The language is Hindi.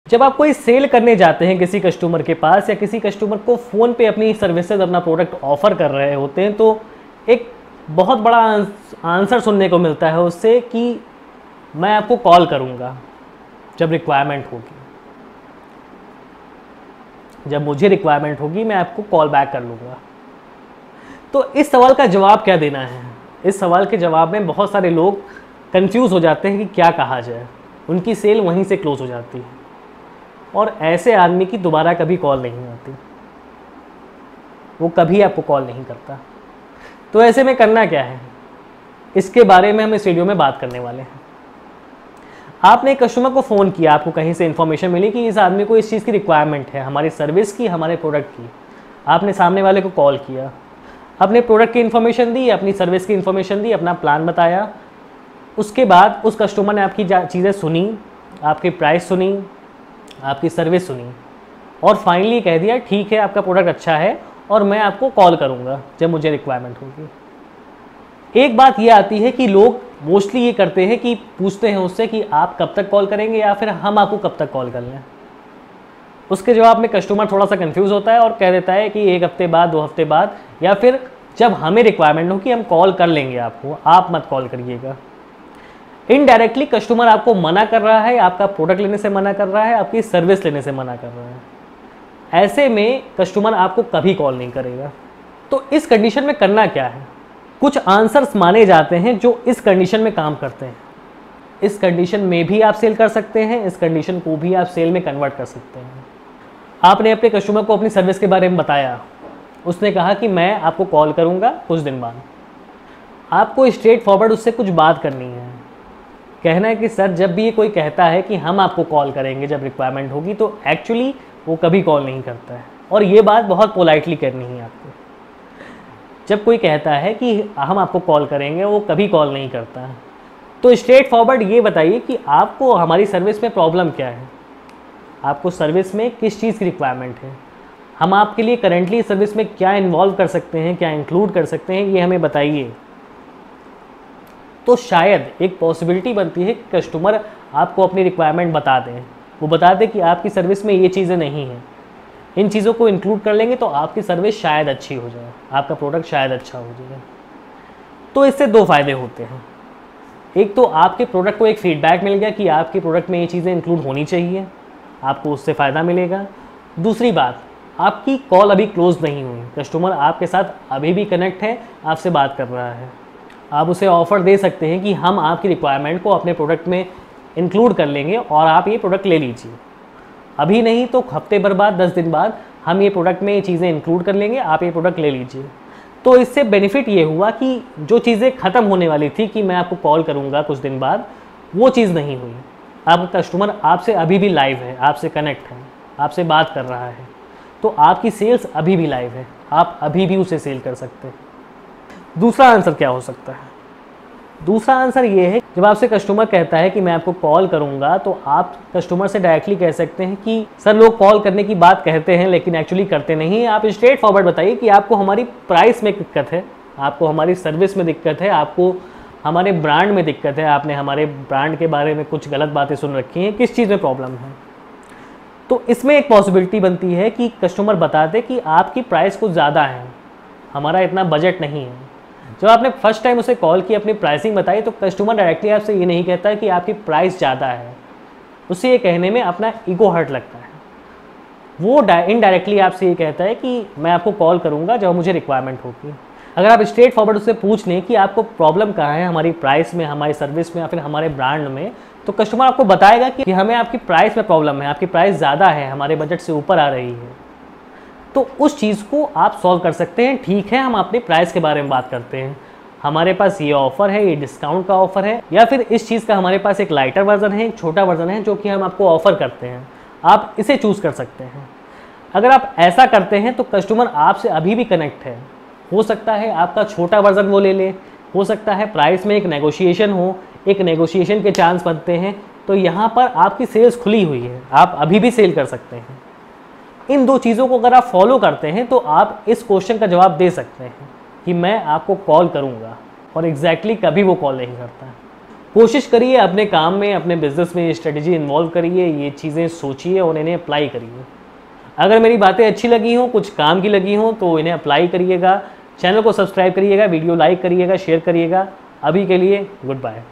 जब आप कोई सेल करने जाते हैं किसी कस्टमर के पास या किसी कस्टमर को फ़ोन पे अपनी सर्विसेज अपना प्रोडक्ट ऑफ़र कर रहे होते हैं तो एक बहुत बड़ा आंसर सुनने को मिलता है उससे कि मैं आपको कॉल करूँगा जब रिक्वायरमेंट होगी, जब मुझे रिक्वायरमेंट होगी मैं आपको कॉल बैक कर लूँगा। तो इस सवाल का जवाब क्या देना है? इस सवाल के जवाब में बहुत सारे लोग कंफ्यूज हो जाते हैं कि क्या कहा जाए। उनकी सेल वहीं से क्लोज हो जाती है और ऐसे आदमी की दोबारा कभी कॉल नहीं आती, वो कभी आपको कॉल नहीं करता। तो ऐसे में करना क्या है, इसके बारे में हम इस वीडियो में बात करने वाले हैं। आपने एक कस्टमर को फ़ोन किया, आपको कहीं से इन्फॉर्मेशन मिली कि इस आदमी को इस चीज़ की रिक्वायरमेंट है, हमारी सर्विस की, हमारे प्रोडक्ट की। आपने सामने वाले को कॉल किया, अपने प्रोडक्ट की इन्फॉर्मेशन दी, अपनी सर्विस की इन्फॉर्मेशन दी, अपना प्लान बताया। उसके बाद उस कस्टमर ने आपकी चीज़ें सुनी, आपकी प्राइस सुनी, आपकी सर्विस सुनी और फाइनली कह दिया ठीक है आपका प्रोडक्ट अच्छा है और मैं आपको कॉल करूँगा जब मुझे रिक्वायरमेंट होगी। एक बात ये आती है कि लोग मोस्टली ये करते हैं कि पूछते हैं उससे कि आप कब तक कॉल करेंगे या फिर हम आपको कब तक कॉल कर लें। उसके जवाब में कस्टमर थोड़ा सा कंफ्यूज होता है और कह देता है कि 1 हफ्ते बाद, 2 हफ्ते बाद, या फिर जब हमें रिक्वायरमेंट हो कि हम कॉल कर लेंगे आपको, आप मत कॉल करिएगा। इनडायरेक्टली कस्टमर आपको मना कर रहा है, आपका प्रोडक्ट लेने से मना कर रहा है, आपकी सर्विस लेने से मना कर रहा है। ऐसे में कस्टमर आपको कभी कॉल नहीं करेगा। तो इस कंडीशन में करना क्या है? कुछ आंसर्स माने जाते हैं जो इस कंडीशन में काम करते हैं। इस कंडीशन में भी आप सेल कर सकते हैं, इस कंडीशन को भी आप सेल में कन्वर्ट कर सकते हैं। आपने अपने कस्टमर को अपनी सर्विस के बारे में बताया, उसने कहा कि मैं आपको कॉल करूँगा कुछ दिन बाद। आपको स्ट्रेट फॉरवर्ड उससे कुछ बात करनी है, कहना है कि सर जब भी ये कोई कहता है कि हम आपको कॉल करेंगे जब रिक्वायरमेंट होगी, तो एक्चुअली वो कभी कॉल नहीं करता है। और ये बात बहुत पोलाइटली करनी है आपको। जब कोई कहता है कि हम आपको कॉल करेंगे, वो कभी कॉल नहीं करता है। तो स्ट्रेट फॉरवर्ड ये बताइए कि आपको हमारी सर्विस में प्रॉब्लम क्या है, आपको सर्विस में किस चीज़ की रिक्वायरमेंट है, हम आपके लिए करेंटली सर्विस में क्या इन्वॉल्व कर सकते हैं, क्या इंक्लूड कर सकते हैं, ये हमें बताइए। तो शायद एक पॉसिबिलिटी बनती है कि कस्टमर आपको अपनी रिक्वायरमेंट बता दें। वो बता दें कि आपकी सर्विस में ये चीज़ें नहीं हैं, इन चीज़ों को इंक्लूड कर लेंगे तो आपकी सर्विस शायद अच्छी हो जाए, आपका प्रोडक्ट शायद अच्छा हो जाए। तो इससे 2 फ़ायदे होते हैं। एक तो आपके प्रोडक्ट को एक फीडबैक मिल गया कि आपके प्रोडक्ट में ये चीज़ें इंक्लूड होनी चाहिए, आपको उससे फ़ायदा मिलेगा। दूसरी बात, आपकी कॉल अभी क्लोज नहीं हुई, कस्टमर आपके साथ अभी भी कनेक्ट है, आपसे बात कर रहा है। आप उसे ऑफ़र दे सकते हैं कि हम आपकी रिक्वायरमेंट को अपने प्रोडक्ट में इंक्लूड कर लेंगे और आप ये प्रोडक्ट ले लीजिए। अभी नहीं तो हफ्ते भर बाद, 10 दिन बाद हम ये प्रोडक्ट में ये चीज़ें इंक्लूड कर लेंगे, आप ये प्रोडक्ट ले लीजिए। तो इससे बेनिफिट ये हुआ कि जो चीज़ें ख़त्म होने वाली थी कि मैं आपको कॉल करूँगा कुछ दिन बाद, वो चीज़ नहीं हुई। आपका कस्टमर आपसे अभी भी लाइव है, आपसे कनेक्ट है, आपसे बात कर रहा है, तो आपकी सेल्स अभी भी लाइव है, आप अभी भी उसे सेल कर सकते हैं। दूसरा आंसर क्या हो सकता है? दूसरा आंसर ये है, जब आपसे कस्टमर कहता है कि मैं आपको कॉल करूंगा, तो आप कस्टमर से डायरेक्टली कह सकते हैं कि सर लोग कॉल करने की बात कहते हैं लेकिन एक्चुअली करते नहीं। आप स्ट्रेट फॉरवर्ड बताइए कि आपको हमारी प्राइस में दिक्कत है, आपको हमारी सर्विस में दिक्कत है, आपको हमारे ब्रांड में दिक्कत है, आपने हमारे ब्रांड के बारे में कुछ गलत बातें सुन रखी हैं, किस चीज़ में प्रॉब्लम है। तो इसमें एक पॉसिबिलिटी बनती है कि कस्टमर बता दे कि आपकी प्राइस कुछ ज़्यादा है, हमारा इतना बजट नहीं है। जब आपने फर्स्ट टाइम उसे कॉल की, अपनी प्राइसिंग बताई, तो कस्टमर डायरेक्टली आपसे ये नहीं कहता है कि आपकी प्राइस ज़्यादा है, उससे ये कहने में अपना ईगो हर्ट लगता है। वो इनडायरेक्टली आपसे ये कहता है कि मैं आपको कॉल करूँगा जब मुझे रिक्वायरमेंट होगी। अगर आप स्ट्रेट फॉरवर्ड उससे पूछ लें कि आपको प्रॉब्लम कहाँ है, हमारी प्राइस में, हमारी सर्विस में या फिर हमारे ब्रांड में, तो कस्टमर आपको बताएगा कि हमें आपकी प्राइस में प्रॉब्लम है, आपकी प्राइस ज़्यादा है, हमारे बजट से ऊपर आ रही है। तो उस चीज़ को आप सॉल्व कर सकते हैं। ठीक है, हम अपनी प्राइस के बारे में बात करते हैं, हमारे पास ये ऑफ़र है, ये डिस्काउंट का ऑफ़र है, या फिर इस चीज़ का हमारे पास एक लाइटर वर्जन है, एक छोटा वर्जन है जो कि हम आपको ऑफ़र करते हैं, आप इसे चूज़ कर सकते हैं। अगर आप ऐसा करते हैं तो कस्टमर आपसे अभी भी कनेक्ट है। हो सकता है आपका छोटा वर्जन वो ले ले, हो सकता है प्राइस में एक नेगोशिएशन हो, एक नेगोशिएशन के चांस बनते हैं। तो यहाँ पर आपकी सेल्स खुली हुई है, आप अभी भी सेल कर सकते हैं। इन 2 चीज़ों को अगर आप फॉलो करते हैं तो आप इस क्वेश्चन का जवाब दे सकते हैं कि मैं आपको कॉल करूँगा, और एग्जैक्टली कभी वो कॉल नहीं करता। कोशिश करिए अपने काम में, अपने बिजनेस में ये स्ट्रेटजी इन्वॉल्व करिए, ये चीज़ें सोचिए और इन्हें अप्लाई करिए। अगर मेरी बातें अच्छी लगी हों, कुछ काम की लगी हों, तो इन्हें अप्लाई करिएगा। चैनल को सब्सक्राइब करिएगा, वीडियो लाइक करिएगा, शेयर करिएगा। अभी के लिए गुड बाय।